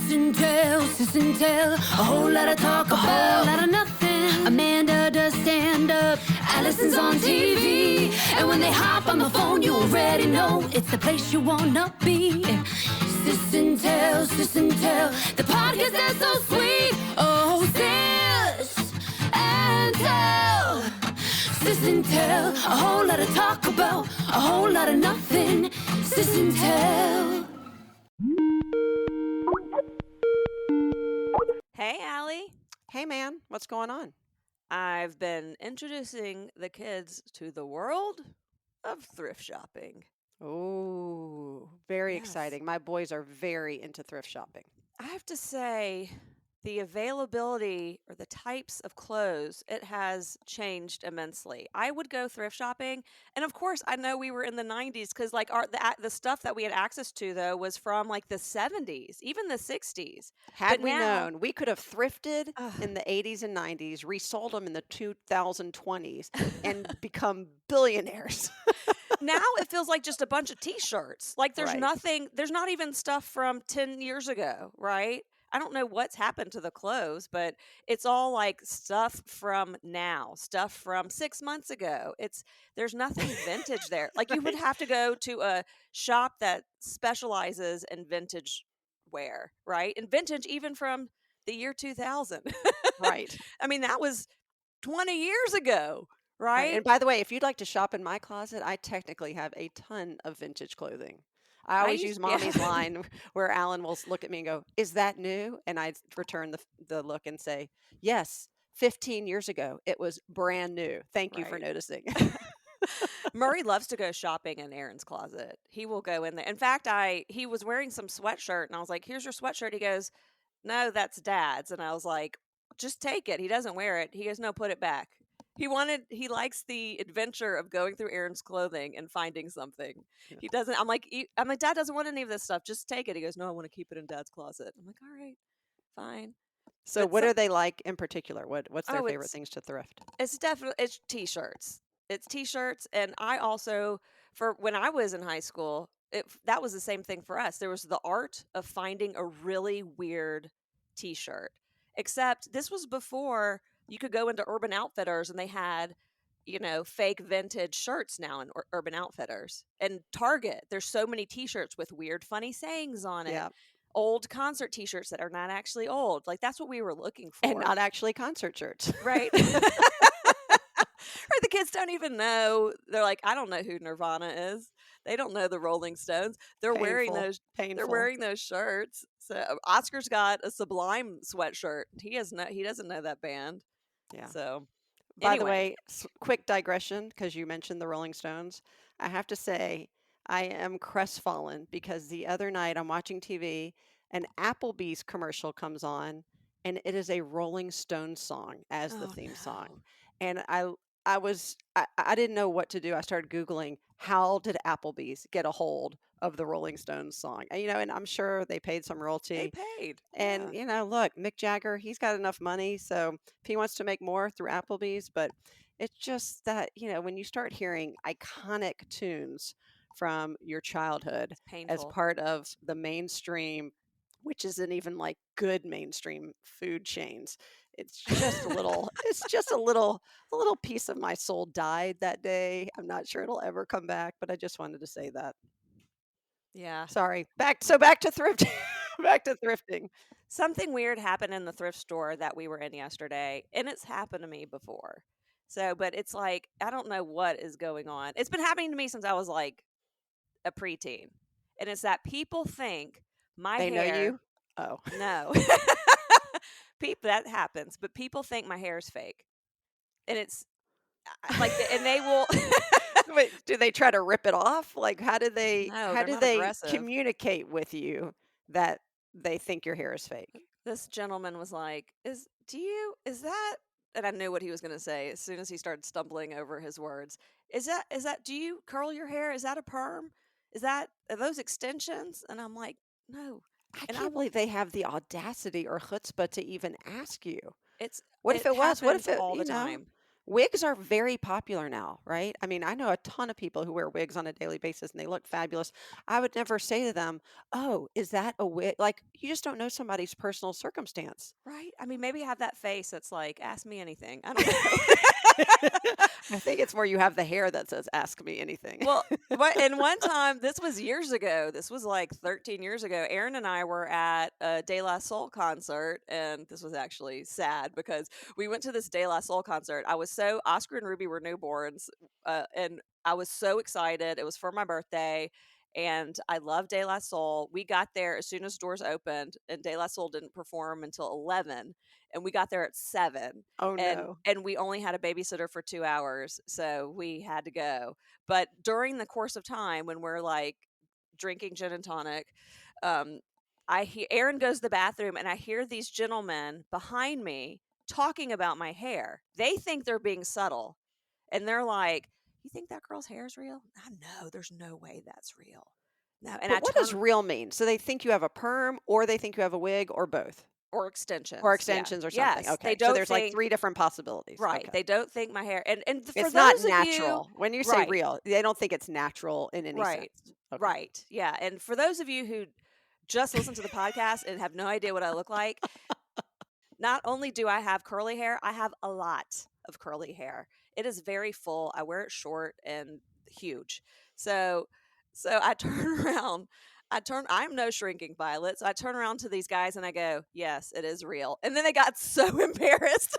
Sis and Tell, a whole lot of talk, a whole lot of nothing. Amanda does stand up, Alison's on TV, and when they hop on the phone, you already know it's the place you wanna be. Sis and Tell, the podcast that's so sweet. Oh, Sis and Tell, Sis and Tell, a whole lot of talk about, a whole lot of nothing. Sis and Tell. Hey, Allie. Hey, man, what's going on? I've been introducing the kids to the world of thrift shopping. Oh, very Yes. exciting. My boys are very into thrift shopping. I have to say, the availability or the types of clothes, it has changed immensely. I would go thrift shopping, and of course, I know we were in the 90s because like the stuff that we had access to though was from like the 70s, even the 60s. Had But we now- known, we could have thrifted Ugh. in the 80s and 90s, resold them in the 2020s, and become billionaires. Now it feels like just a bunch of t-shirts. Like there's Right. nothing, there's not even stuff from 10 years ago, right? I don't know what's happened to the clothes, but it's all like stuff from now, stuff from 6 months ago. There's nothing vintage there. Like you would have to go to a shop that specializes in vintage wear, right? And vintage even from the year 2000. Right. I mean, that was 20 years ago, right? And by the way, if you'd like to shop in my closet, I technically have a ton of vintage clothing. I always use Mommy's line where Alan will look at me and go, "Is that new?" And I return the look and say, "Yes, 15 years ago, it was brand new. Thank you for Right. noticing." Murray loves to go shopping in Aaron's closet. He will go in there. In fact, he was wearing some sweatshirt and I was like, "Here's your sweatshirt." He goes, "No, that's Dad's." And I was like, "Just take it." He doesn't wear it. He goes, "No, put it back." He likes the adventure of going through Aaron's clothing and finding something. Yeah. He doesn't, I'm like, Dad doesn't want any of this stuff. Just take it. He goes, "No, I want to keep it in Dad's closet." I'm like, "All right, fine." So But what some- are they like in particular? What's their Oh, favorite it's- things to thrift? It's t-shirts. It's t-shirts, and I also, for when I was in high school, that was the same thing for us. There was the art of finding a really weird t-shirt. Except this was before you could go into Urban Outfitters and they had, fake vintage shirts now in Urban Outfitters. And Target, there's so many t-shirts with weird funny sayings on it. Yeah. Old concert t-shirts that are not actually old. Like that's what we were looking for. And not actually concert shirts. Right. Or the kids don't even know. They're like, "I don't know who Nirvana is." They don't know the Rolling Stones. They're wearing those. Painful. They're wearing those shirts. So Oscar's got a Sublime sweatshirt. He doesn't know that band. Yeah. So By the anyway. way, quick digression, because you mentioned the Rolling Stones. I have to say, I am crestfallen because the other night I'm watching TV, an Applebee's commercial comes on, and it is a Rolling Stones song as the theme song. And I didn't know what to do. I started Googling, how did Applebee's get a hold of the Rolling Stones song? And, and I'm sure they paid some They royalty. paid. And, yeah. look, Mick Jagger, he's got enough money. So if he wants to make more through Applebee's, but it's just that, when you start hearing iconic tunes from your childhood It's painful. as part of the mainstream, which isn't even like good mainstream food chains, it's just a little piece of my soul died that day. I'm not sure it'll ever come back, but I just wanted to say that. Yeah. Sorry. Back to thrifting. Back to thrifting. Something weird happened in the thrift store that we were in yesterday, and it's happened to me before. So, but it's like, I don't know what is going on. It's been happening to me since I was like a preteen. And it's that people think my They hair. know you? Oh. No. That happens, but people think my hair is fake. And it's like, and they will. Wait, do they try to rip it off? Like, how do they No, they're not aggressive. communicate with you that they think your hair is fake? This gentleman was like, is that, and I knew what he was going to say as soon as he started stumbling over his words. Is that, do you curl your hair? Is that a perm? Are those extensions? And I'm like, no. I can't believe they have the audacity or chutzpah to even ask you. It's What if it was? What if happens it all the you know, time? Wigs are very popular now, right? I mean, I know a ton of people who wear wigs on a daily basis and they look fabulous. I would never say to them, "Oh, is that a wig?" Like, you just don't know somebody's personal circumstance. Right? I mean, maybe have that face that's like, ask me anything. I don't know. I think it's more you have the hair that says, "Ask me anything." Well, and one time, this was years ago. This was like 13 years ago. Aaron and I were at a De La Soul concert, and this was actually sad because we went to this De La Soul concert. Oscar and Ruby were newborns, and I was so excited. It was for my birthday, and I love De La Soul. We got there as soon as doors opened, and De La Soul didn't perform until 11, and we got there at 7. Oh, And no. and we only had a babysitter for 2 hours, so we had to go. But during the course of time, when we're like drinking gin and tonic, um, Aaron goes to the bathroom, and I hear these gentlemen behind me talking about my hair. They think they're being subtle, and they're like, "You think that girl's hair is real?" I know, there's no way that's real. No, and I But what does turn real mean? So they think you have a perm or they think you have a wig or both? or Or extensions, yeah, extensions or something. yes, they Okay. So don't there's like think 3 different possibilities. right. Okay. They don't think my hair, and for It's not those of you, natural. When you say right. real, they don't think it's natural in any Right. sense. Okay. Right. Yeah. And for those of you who just listen to the podcast and have no idea what I look like, not only do I have curly hair, I have a lot of curly hair. It is very full. I wear it short and huge. So I turn around. I'm no shrinking violet. So I turn around to these guys and I go, "Yes, it is real." And then they got so embarrassed.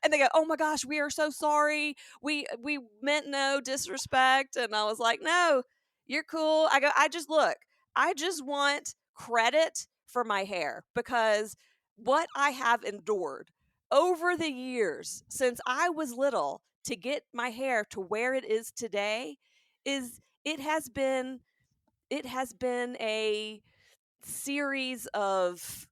And they go, "Oh my gosh, we are so sorry. We meant no disrespect." And I was like, "No, you're cool." I go, I just want credit for my hair because what I have endured over the years since I was little to get my hair to where it is today is it has been a series of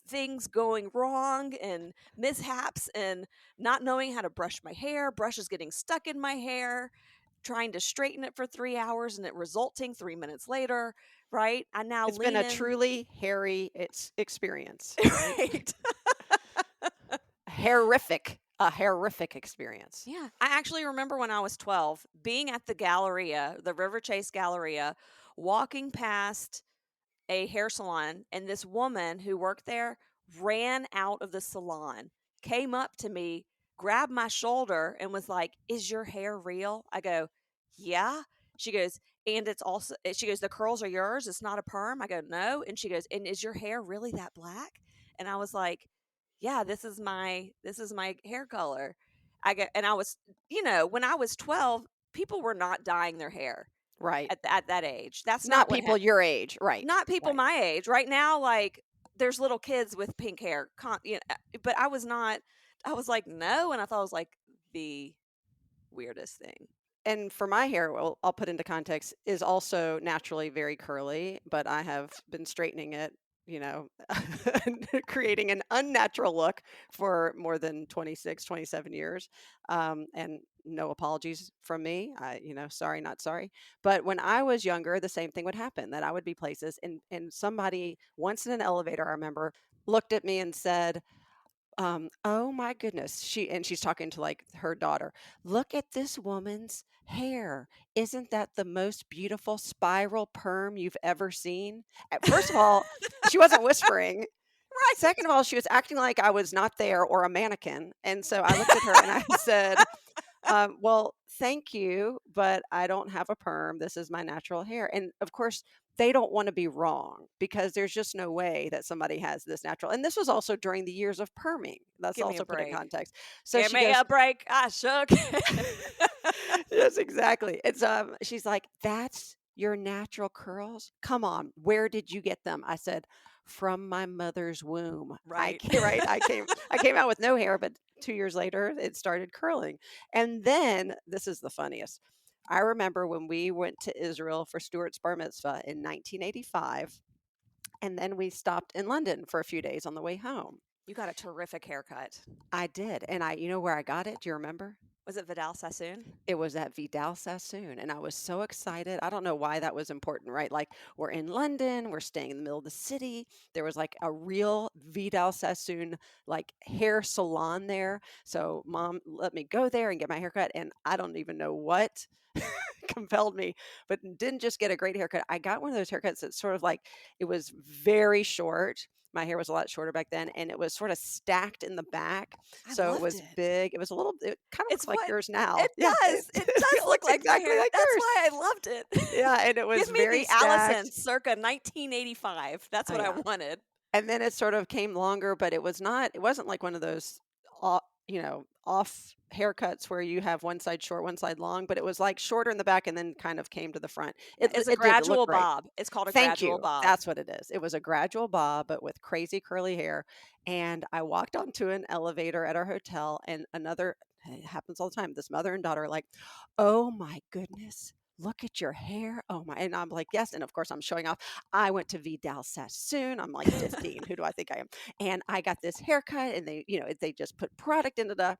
things going wrong and mishaps and not knowing how to brush my hair, brushes getting stuck in my hair, trying to straighten it for 3 hours and it resulting 3 minutes later, right? I now It's been lean a in. truly hairy experience, right? Right. A horrific experience. Yeah. I actually remember when I was 12 being at the Galleria, the River Chase Galleria, walking past a hair salon, and this woman who worked there ran out of the salon, came up to me, grabbed my shoulder, and was like, "Is your hair real?" I go, "Yeah." She goes, "And it's also," she goes, "The curls are yours. It's not a perm." I go, "No." And she goes, "And is your hair really that black?" And I was like, "Yeah, this is my hair color." And I was, when I was 12, people were not dyeing their hair Right. at that age. That's Not not what people your age. Right. not people Right. my age. Right now, like there's little kids with pink hair, but I was like, no, and I thought it was like the weirdest thing. And for my hair, well, I'll put into context, is also naturally very curly, but I have been straightening it, you know, creating an unnatural look for more than 26, 27 years. And no apologies from me. Sorry, not sorry. But when I was younger, the same thing would happen that I would be places and somebody once in an elevator, I remember, looked at me and said, oh my goodness. She's talking to like her daughter. Look at this woman's hair. Isn't that the most beautiful spiral perm you've ever seen? First of all, she wasn't whispering. Second of all, she was acting like I was not there or a mannequin. And so I looked at her and I said, well, thank you, but I don't have a perm. This is my natural hair. And of course, they don't want to be wrong because there's just no way that somebody has this natural. And this was also during the years of perming. That's Give me a also put in break. context. So Give she me goes, a break. I shook. yes, exactly. It's she's like, that's your natural curls? Come on, where did you get them? I said, from my mother's womb. Right. Right. I came out with no hair, but 2 years later it started curling. And then this is the funniest. I remember when we went to Israel for Stuart's bar mitzvah in 1985, and then we stopped in London for a few days on the way home. You got a terrific haircut. I did. And you know where I got it? Do you remember? Was it Vidal Sassoon? It was at Vidal Sassoon, and I was so excited. I don't know why that was important, right? Like, we're in London, we're staying in the middle of the city. There was like a real Vidal Sassoon like hair salon there. So mom let me go there and get my haircut, and I don't even know what compelled me, but didn't just get a great haircut. I got one of those haircuts that's sort of like, it was very short. My hair was a lot shorter back then, and it was sort of stacked in the back. I So it loved was it. big. It was it kind of It's looks like what yours now. it Yeah, does. It does look looks like my exactly hair. like That's yours. why I loved it. Yeah, and it was Give me very the Allison stacked. circa 1985. That's Oh, what I yeah. wanted. And then it sort of came longer, but it wasn't like one of those, off haircuts where you have one side short, one side long, but it was like shorter in the back and then kind of came to the front. Yeah, it's a It looked gradual great. bob. It's called a Thank gradual you. bob. That's what it is. It was a gradual bob, but with crazy curly hair. And I walked onto an elevator at our hotel, and it happens all the time. This mother and daughter are like, "Oh my goodness, look at your hair." Oh my. And I'm like, "Yes." And of course, I'm showing off. I went to Vidal Sassoon. I'm like 15. Who do I think I am? And I got this haircut, and they just put product into the.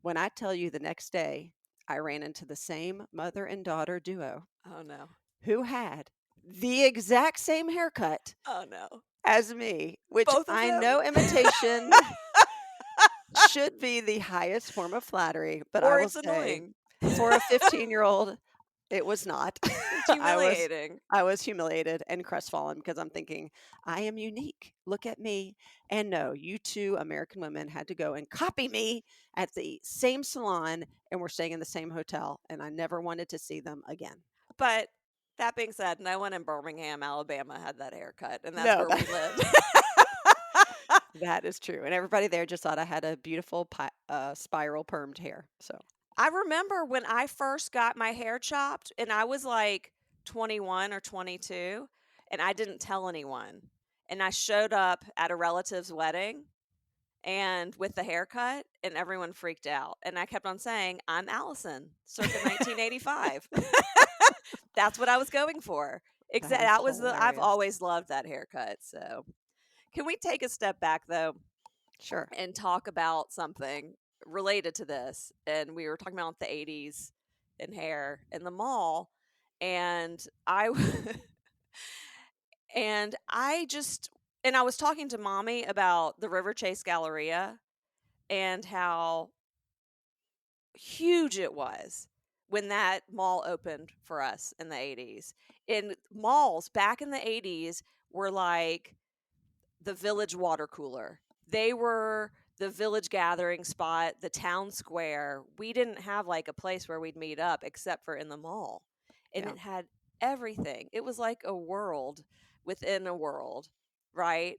When I tell you the next day, I ran into the same mother and daughter duo Oh no. who had the exact same haircut Oh no. as me, which Both of I them? know imitation should be the highest form of flattery, but I Or will it's say annoying. for a 15-year-old, it was not. It's I was humiliating. I was humiliated and crestfallen because I'm thinking, I am unique. Look at me. And no, you two American women had to go and copy me at the same salon, and we're staying in the same hotel, and I never wanted to see them again. But that being said, no one in Birmingham, Alabama had that haircut, and that's No, where we lived. that is true. And everybody there just thought I had a beautiful spiral permed hair. So, I remember when I first got my hair chopped, and I was like 21 or 22, and I didn't tell anyone. And I showed up at a relative's wedding and with the haircut, and everyone freaked out. And I kept on saying, "I'm Allison, circa 1985." That's what I was going for. that is That was I've hilarious. always loved that haircut. So, can we take a step back though Sure. and talk about something related to this? And we were talking about the 80s and hair in the mall, and I and I just and I was talking to mommy about the River Chase Galleria and how huge it was when that mall opened for us in the 80s. And malls back in the 80s were like the village water cooler. They were the village gathering spot, the town square. We didn't have like a place where we'd meet up except for in the mall. And Yeah. it had everything. It was like a world within a world, right?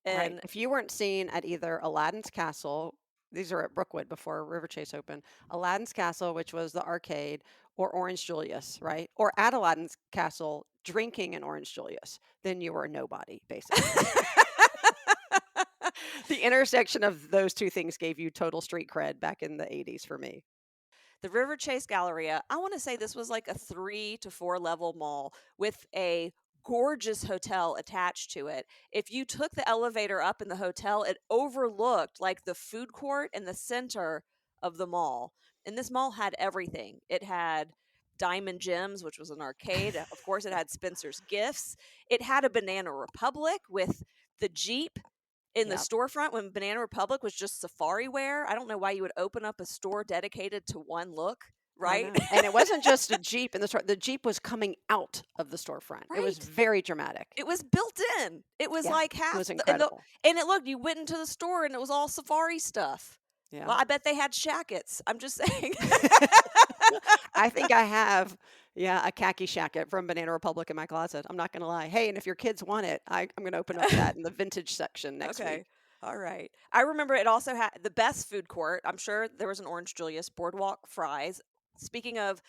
Right. And If you weren't seen at either Aladdin's Castle, these are at Brookwood before River Chase opened, Aladdin's Castle, which was the arcade, or Orange Julius, right? Or at Aladdin's Castle, drinking an Orange Julius, then you were a nobody, basically. The intersection of those two things gave you total street cred back in the 80s for me. the River Chase Galleria, I want to say this was like a 3 to 4 level mall with a gorgeous hotel attached to it. If you took the elevator up in the hotel, it overlooked like the food court and the center of the mall. And this mall had everything. It had Diamond Gems, which was an arcade. Of course, it had Spencer's Gifts. It had a Banana Republic with the Jeep in the Yep. storefront when Banana Republic was just safari wear. I don't know why you would open up a store dedicated to one look, I right? know. And it wasn't just a Jeep in the store. The Jeep was coming out of the storefront. It was Right. very dramatic. It was built in. It was Yeah. like It half was the, incredible. and it looked, you went into the store and it was all safari stuff. Yeah. Well, I bet they had shackets. I'm just saying. I think I have, a khaki shacket from Banana Republic in my closet. I'm not going to lie. Hey, and if your kids want it, I'm going to open up that in the vintage section next Okay. week. All right. I remember it also had the best food court. I'm sure there was an Orange Julius Boardwalk fries. Speaking of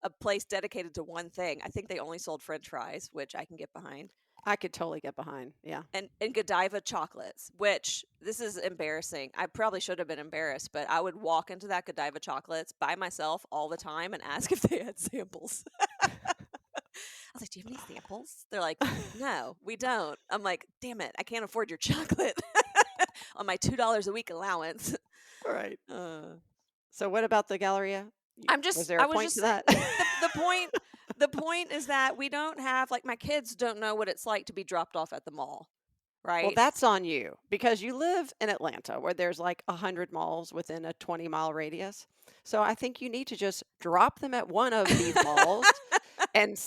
a place dedicated to one thing, I think they only sold French fries, which I can get behind. I could totally get behind. Yeah. And Godiva chocolates, which this is embarrassing. I probably should have been embarrassed, but I would walk into that Godiva chocolates by myself all the time and ask if they had samples. I was like, "Do you have any samples?" They're like, "No, we don't." I'm like, "Damn it, I can't afford your chocolate on my $2 a week allowance." Right. So what about the Galleria? Was there I a was point to just that? the point is that we don't have, like, my kids don't know what it's like to be dropped off at the mall, Well, right? that's on you because you live in Atlanta where there's like 100 malls within a 20-mile radius. So I think you need to just drop them at one of these malls and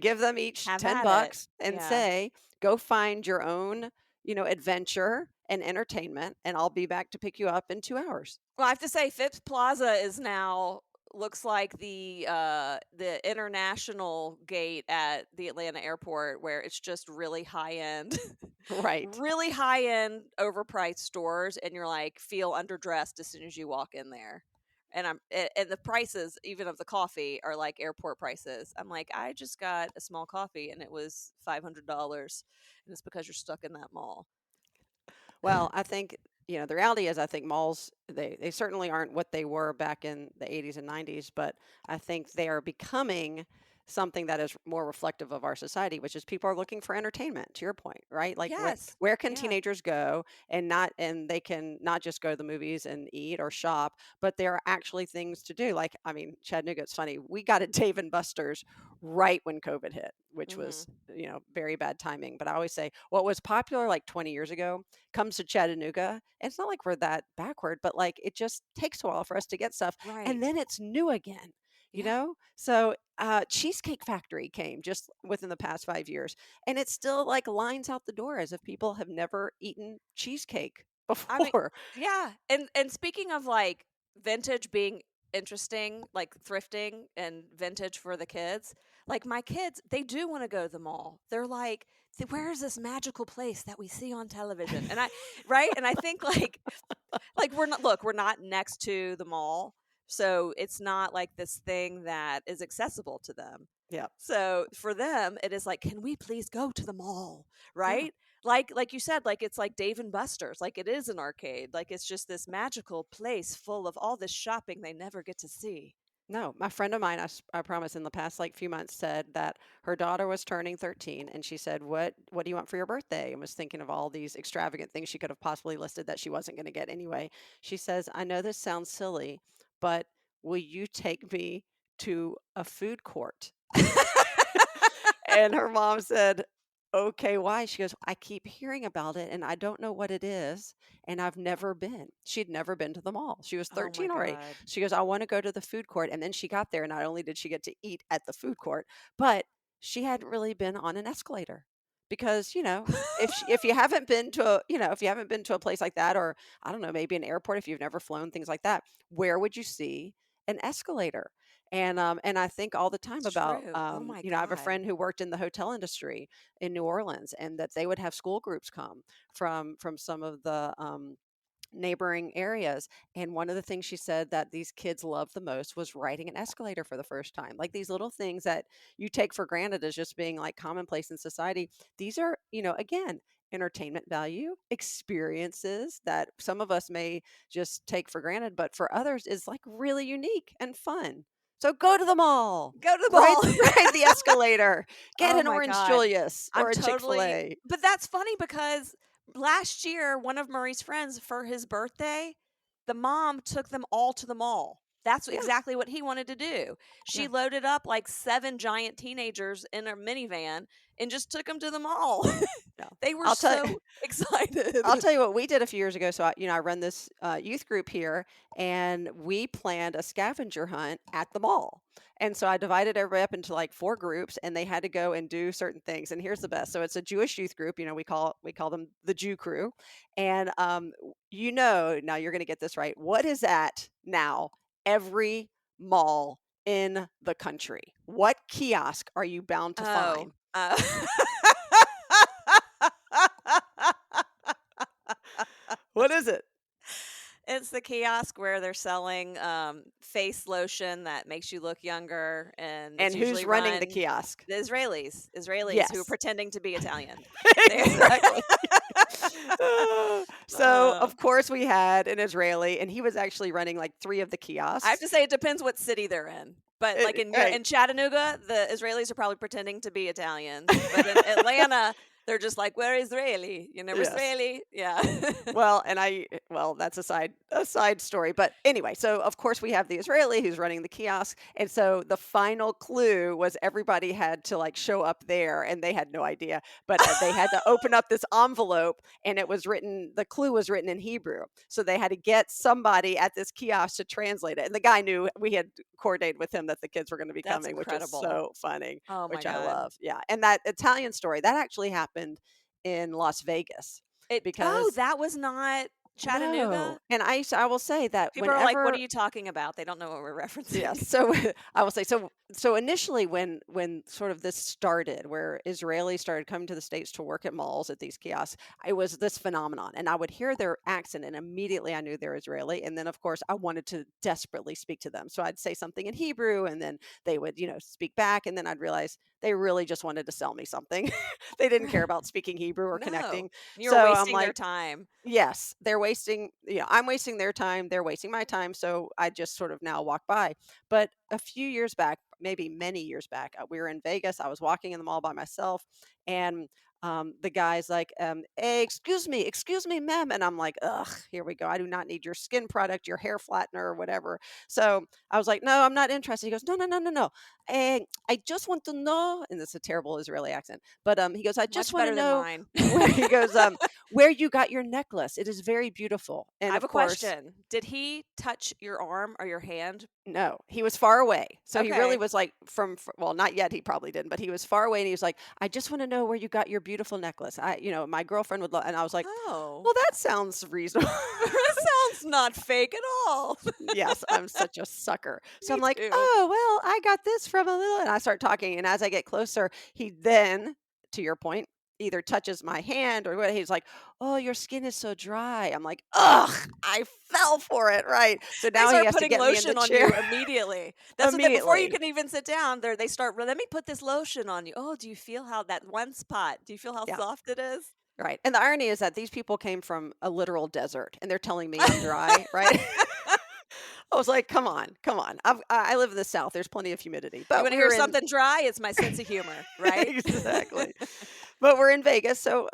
give them each Have 10 at it. bucks and Yeah. say, "Go find your own, adventure and entertainment, and I'll be back to pick you up in 2 hours." Well, I have to say Phipps Plaza is now looks like the international gate at the Atlanta airport, where it's just really high end Right. really high end overpriced stores, and you're like feel underdressed as soon as you walk in there. And and the prices even of the coffee are like airport prices. I'm like, I just got a small coffee and it was $500, and it's because you're stuck in that mall. Well, I think, the reality is I think malls they certainly aren't what they were back in the 80s and 90s, but I think they are becoming something that is more reflective of our society, which is people are looking for entertainment, to your point, right? Like Yes. where can Yeah. teenagers go and they can not just go to the movies and eat or shop, but there are actually things to do. Like, I mean, Chattanooga, it's funny. We got a Dave and Buster's right when COVID hit, which Mhm. was, very bad timing. But I always say what was popular like 20 years ago comes to Chattanooga. It's not like we're that backward, but like it just takes a while for us to get stuff. And Right. then it's new again, you Yeah. know? So Cheesecake Factory came just within the past 5 years. And it's still like lines out the door as if people have never eaten cheesecake I mean, before. yeah. And speaking of like vintage being interesting, like thrifting and vintage for the kids, like my kids, they do want to go to the mall. They're like, where is this magical place that we see on television? And I, right? And I think like we're not next to the mall, so it's not like this thing that is accessible to them. Yeah. So for them it is like, can we please go to the mall, Yeah. right? Like you said, like it's like Dave and Buster's, like it is an arcade, like it's just this magical place full of all this shopping they never get to see. No, my friend of mine, I promise, in the past like few months said that her daughter was turning 13 and she said, What do you want for your birthday? And was thinking of all these extravagant things she could have possibly listed that she wasn't going to get anyway. She says, I know this sounds silly, but will you take me to a food court? And her mom said, "Okay, why?" She goes, "I keep hearing about it and I don't know what it is, and I've never been." She'd never been to the mall. She was Oh my 13 already. god. She goes, "I want to go to the food court." And then she got there, and not only did she get to eat at the food court, but she hadn't really been on an escalator. Because, if you haven't been to if you haven't been to a place like that, or I don't know, maybe an airport, if you've never flown, things like that, where would you see an escalator? And I think all the time It's about, true. Oh my I have a god. friend who worked in the hotel industry in New Orleans, and that they would have school groups come from some of the neighboring areas. And one of the things she said that these kids loved the most was riding an escalator for the first time. Like these little things that you take for granted as just being like commonplace in society. These are, again, entertainment value, experiences that some of us may just take for granted, but for others is like really unique and fun. So go to the mall, Go to the ride, mall. ride the escalator, get Oh an my Orange god. Julius I'm or a Chick fil totally, A. but that's funny because last year, one of Murray's friends for his birthday, the mom took them all to the mall. That's Yeah, exactly what he wanted to do. She yeah. loaded up like 7 giant teenagers in a minivan and just took them to the mall. No, They were I'll tell so excited. I'll tell you what we did a few years ago. So I run this youth group here, and we planned a scavenger hunt at the mall. And so I divided everybody up into like 4 groups, and they had to go and do certain things. And here's the best. So it's a Jewish youth group. We call them the Jew crew. And now you're going to get this right. What is at now every mall in the country? What kiosk are you bound to Oh. find? What is it? It's the kiosk where they're selling face lotion that makes you look younger, and it's And who's usually running the run kiosk? the Israelis who are Yes, pretending to be Italian. They're exactly. So, uh, of course, we had an Israeli, and he was actually running like 3 of the I have kiosks. to say it depends what city they're in. But like Right. in Chattanooga, the Israelis are probably pretending to be Italians. But in Atlanta, They're just like, we're Israeli. We're Yes. Israeli. Yeah. Well, that's a side story. But anyway, so of course we have the Israeli who's running the kiosk. And so the final clue was everybody had to like show up there and they had no idea, but they had to open up this envelope and the clue was written in Hebrew. So they had to get somebody at this kiosk to translate it. And the guy knew, we had coordinated with him that the kids were going to be That's coming, which is incredible. so funny, Oh my which I God. love. Yeah. And that Italian story, that actually happened in Las Vegas. Because that was not Chattanooga? no. And I will say that People are like, what are whenever you talking about? They don't know what we're referencing. yes, so I will say so initially when sort of this started, where Israelis started coming to the States to work at malls at these kiosks, it was this phenomenon. And I would hear their accent and immediately I knew they're Israeli. And then of course I wanted to desperately speak to them. So I'd say something in Hebrew and then they would, speak back, and then I'd realize they really just wanted to sell me something. They didn't care about speaking Hebrew or No. connecting. You're So I'm wasting their like, time. yes, they're wasting, I'm wasting their time, they're wasting my time, so I just sort of now walk by. But a few years back, maybe many years back, we were in Vegas. I was walking in the mall by myself, and the guy's like, hey, excuse me, ma'am. And I'm like, ugh, here we go. I do not need your skin product, your hair flattener, or whatever. So I was like, no, I'm not interested. He goes, no, no, no, no, no. I just want to know, and it's a terrible Israeli accent, but he goes, I just Much want to better than know mine. he goes, where you got your necklace. It is very beautiful. And I have of a course, question. Did he touch your arm or your hand? no, he was far away. So he really Okay. was like well, not yet. He probably didn't, but he was far away. And he was like, I just want to know where you got your beautiful necklace. My girlfriend would love, and I was like, Oh. well, that sounds reasonable. That sounds not fake at all. Yes, I'm such a sucker. So Me I'm like, too. oh, well, I got this from a little, and I start talking. And as I get closer, he then, to your point, either touches my hand or what. He's like, oh, your skin is so dry. I'm like, ugh, I fell for it. Right. So They now he start has to putting get me in the lotion on chair. you immediately. That's what before you Immediately. can even sit down, they start, let me put this lotion on you. Oh, do you feel how that one spot? Do you feel how Yeah. soft it is? Right. And the irony is that these people came from a literal desert and they're telling me I'm dry. Right. I was like, come on, come on. I live in the South. There's plenty of humidity. You But want to hear something dry? It's my sense of humor, right? exactly. But we're in Vegas, so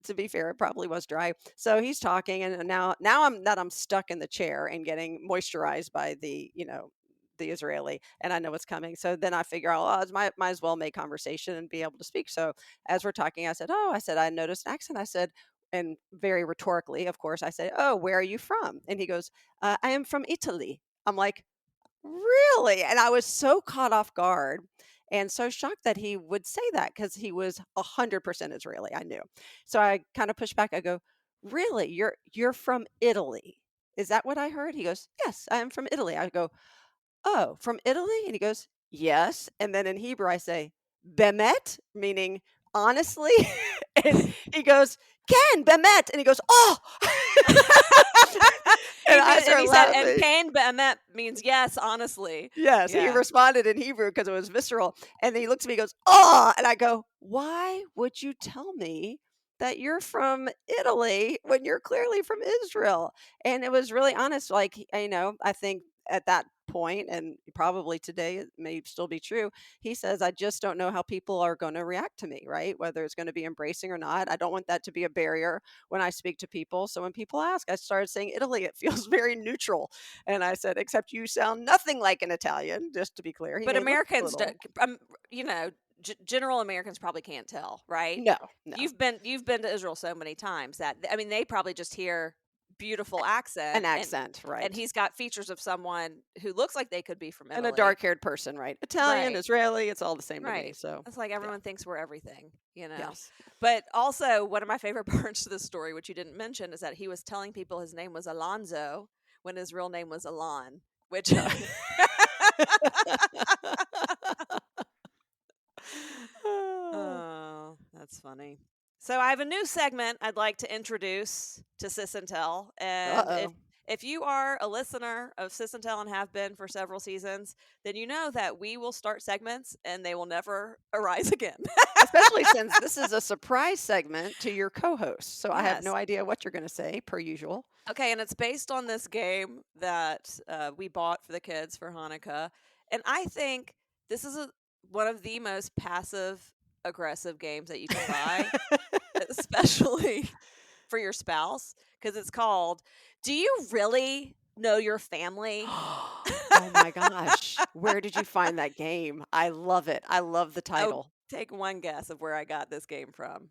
to be fair, it probably was dry. So he's talking, and now I'm stuck in the chair and getting moisturized by the Israeli, and I know what's coming. So then I figure out, oh, might as well make conversation and be able to speak. So as we're talking, I said, I noticed an accent. I said, and very rhetorically, of course, I said, oh, where are you from? And he goes, I am from Italy. I'm like, really? And I was so caught off guard and so shocked that he would say that because he was 100% Israeli. I knew. So I kind of pushed back. I go, really? You're from Italy? Is that what I heard? He goes, yes, I am from Italy. I go, oh, from Italy? And he goes, yes. And then in Hebrew, I say, bemet, meaning honestly. And he goes, Ken, bemet. And he goes, oh. And I And start he said, and laughing. Cain be'emet means yes, honestly. Yes, he Yeah. responded in Hebrew because it was visceral. And then he looks at me and goes, oh. And I go, why would you tell me that you're from Italy when you're clearly from Israel? And it was really honest. Like, I think at that point, and probably today it may still be true, he says, I just don't know how people are going to react to me, right? Whether it's going to be embracing or not. I don't want that to be a barrier when I speak to people. So when people ask, I started saying Italy. It feels very neutral. And I said, except you sound nothing like an Italian, just to be clear. He But may look a Americans, little. general Americans probably can't tell, right? No, no. You've been to Israel so many times that they probably just hear beautiful accent, An accent, right. and he's got features of someone who looks like they could be from And Italy. a dark-haired person, right? Italian, Right. Israeli, it's all the same to me. Right. So It's like everyone thinks we're everything, yes. But also, one of my favorite parts of this story, which you didn't mention, is that he was telling people his name was Alonzo when his real name was Alon, which oh, that's funny. So I have a new segment I'd like to introduce to Sis and Tell. And Uh-oh. if you are a listener of Sis and Tell and have been for several seasons, then you know that we will start segments and they will never arise again. Especially since this is a surprise segment to your co-host. So I have no Yes. idea what you're going to say, per usual. Okay, and it's based on this game that we bought for the kids for Hanukkah. And I think this is one of the most passive aggressive games that you can buy, especially for your spouse, because it's called "Do You Really Know Your Family?" Oh my gosh. Where did you find that game? I love it. I love the Oh, title. take one guess of where I got this game from.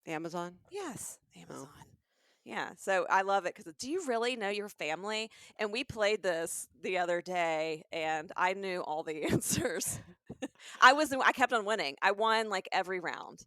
Amazon? Yes, Oh. Amazon. Yeah, so I love it because do you really know your family? And we played this the other day, and I knew all the answers. I kept on winning. I won like every round,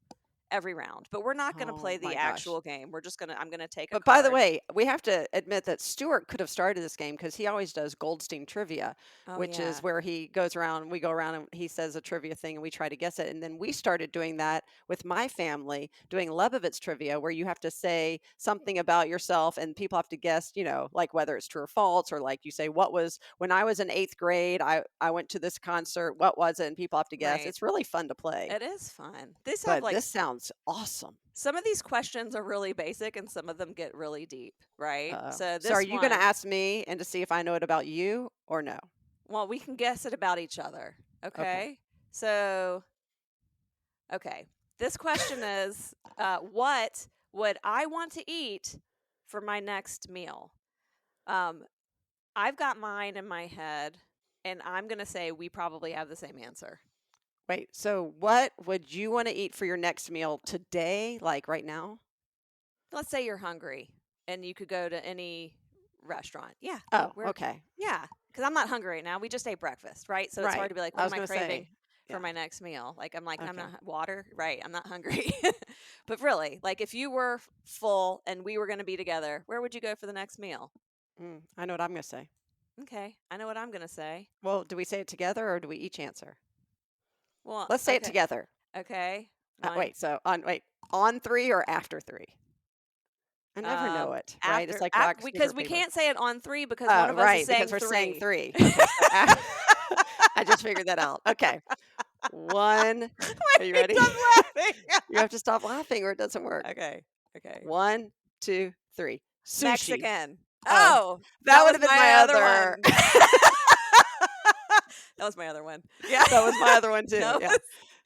But we're not going to play Oh the my gosh. actual game. I'm going to take a But by the card. way, we have to admit that Stuart could have started this game because he always does Goldstein trivia, Oh which yeah, is where he goes around, we go around and he says a trivia thing and we try to guess it. And then we started doing that with my family, doing Lebovitz trivia, where you have to say something about yourself and people have to guess, like whether it's true or false, or like you say, when I was in 8th grade, I went to this concert, what was it? And people have to guess. right. It's really fun to play. It is fun. These have But like this sounds awesome. some of these questions are really basic, and some of them get really deep, right? Uh-oh. So So are this you going to one, ask me and to see if I know it about you or no? well, we can guess it about each other. Okay. Okay. So, okay. This question is what would I want to eat for my next meal? I've got mine in my head, and I'm going to say we probably have the same answer. Wait, so what would you want to eat for your next meal today, like right now? Let's say you're hungry and you could go to any restaurant. Yeah. Oh, We're, okay. yeah. Because I'm not hungry right now. We just ate breakfast, right? So it's hard Right. to be like, I what was am I going to craving say, for yeah. my next meal? Like, I'm Okay. not water. Right. I'm not hungry. But really, like, if you were full and we were going to be together, where would you go for the next meal? I know what I'm going to say. Okay. I know what I'm going to say. Well, do we say it together or do we each answer? Well, Let's say it okay. together. Okay. On 3 or after 3? I never know it, right? It's like rock, paper, because we paper. can't say it on 3 because Oh, one of us right, is saying because we're saying 3. 3. Okay, so I just figured that out. Okay. 1. Are you ready? Stop laughing. You have to stop laughing or it doesn't work. Okay. Okay. 1, 2, 3. Sushi. Mexican. Oh, Oh, that would was have been my other other. one. That was my other one. Yeah. That was my other one too. No, Yeah.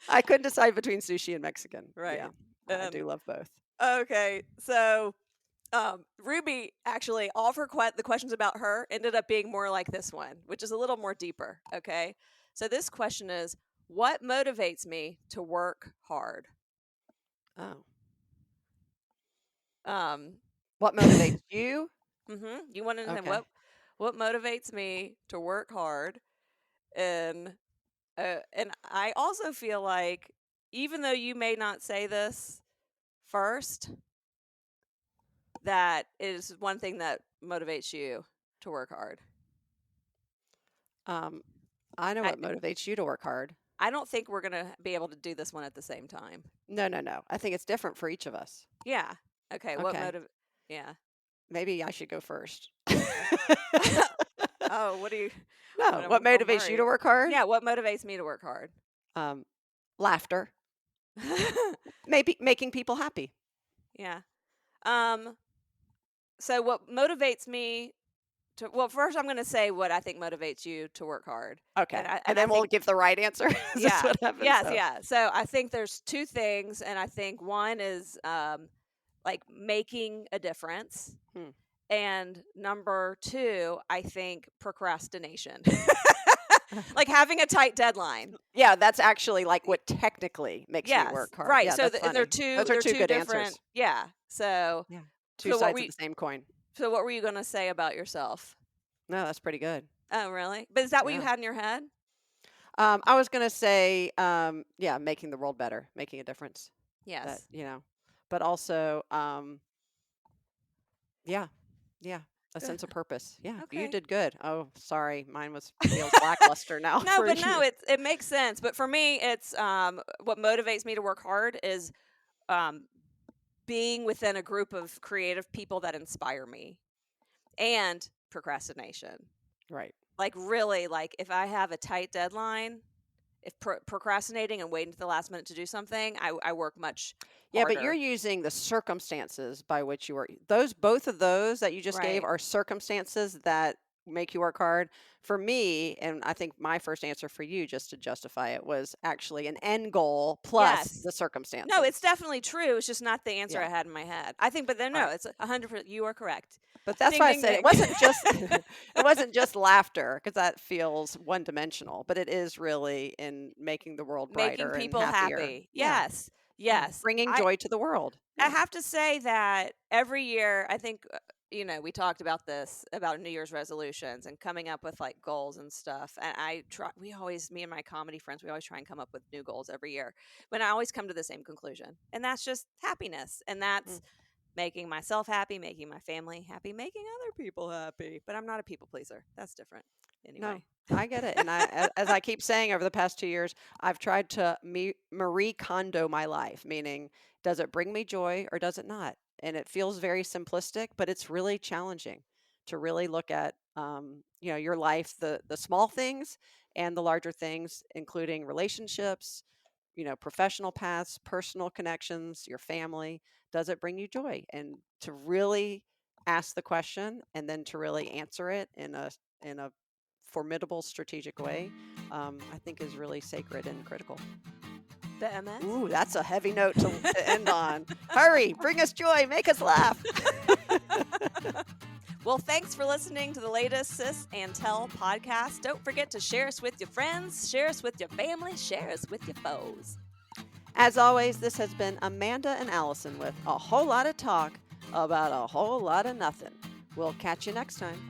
I couldn't decide between sushi and Mexican. Right. Yeah. I do love both. Okay. So, Ruby actually, all of the questions about her ended up being more like this one, which is a little more deeper. Okay. So this question is, what motivates me to work hard? Oh. Um, What motivates you? You want to know Okay. what motivates me to work hard, and I also feel like even though you may not say this first, that is one thing that motivates you to work hard. I know what motivates you to work hard. I don't think we're going to be able to do this one at the same time. No. I think it's different for each of us. Yeah. Okay. Okay. Yeah. Maybe I should go first. Oh, what do you? No, what motivates you to work hard? Yeah. What motivates me to work hard? Laughter. Maybe making people happy. Yeah. So what motivates me to, well, first I'm going to say what I think motivates you to work hard. Okay. And then we'll give the right answer. Is Yeah. this what happens? Yes, So- yeah. So I think there's 2 things, and I think one is like making a difference. And number 2, I think procrastination. Like having a tight deadline. Yeah, that's actually like what technically makes me Yes, work hard. right. Yeah, So that's and they're funny. 2 Those are two good different. answers. Yeah. So Yeah. Two So what sides we- of the same coin. so what were you going to say about yourself? No, that's pretty good. Oh, really? But is that what you Yeah. had in your head? I was gonna say, making the world better, making a difference. Yes. That, but also, yeah, a Good. sense of purpose. Yeah, you Okay. did good. Oh, sorry, mine feels lackluster now. No, for but you. no, it makes sense. But for me, it's what motivates me to work hard is being within a group of creative people that inspire me, and procrastination. Right. Like really, like if I have a tight deadline, if procrastinating and waiting to the last minute to do something, I work much Yeah, harder. but you're using the circumstances by which you work. Both of those that you just gave Right. are circumstances that make you work hard. For me, and I think my first answer for you, just to justify it, was actually an end goal plus Yes. the circumstances. No, it's definitely true. It's just not the answer Yeah. I had in my head. I think, but then no, Right. it's 100%. You are correct. But that's Ding, why I ding, said ding. it wasn't just it wasn't just laughter, because that feels one dimensional, but it is really in making the world Making brighter and people happier. happy. Yeah. Yes. Yeah. Yes. Bringing I joy to the world. I Yeah. have to say that every year, I think, we talked about this about New Year's resolutions and coming up with like goals and stuff. And me and my comedy friends, we always try and come up with new goals every year. But I always come to the same conclusion. And that's just happiness. And that's Mm. making myself happy, making my family happy, making other people happy. But I'm not a people pleaser. That's different. No, Anyway. I get it. And as I keep saying over the past 2 years, I've tried to Marie Kondo my life, meaning, does it bring me joy or does it not? And it feels very simplistic, but it's really challenging to really look at, your life, the small things and the larger things, including relationships, professional paths, personal connections, your family. Does it bring you joy? And to really ask the question and then to really answer it in a formidable strategic way, I think is really sacred and critical. The MS? Ooh, that's a heavy note to end on. Hurry, bring us joy, make us laugh. Well, thanks for listening to the latest Sis and Tell podcast. Don't forget to share us with your friends, share us with your family, share us with your foes. As always, this has been Amanda and Allison with a whole lot of talk about a whole lot of nothing. We'll catch you next time.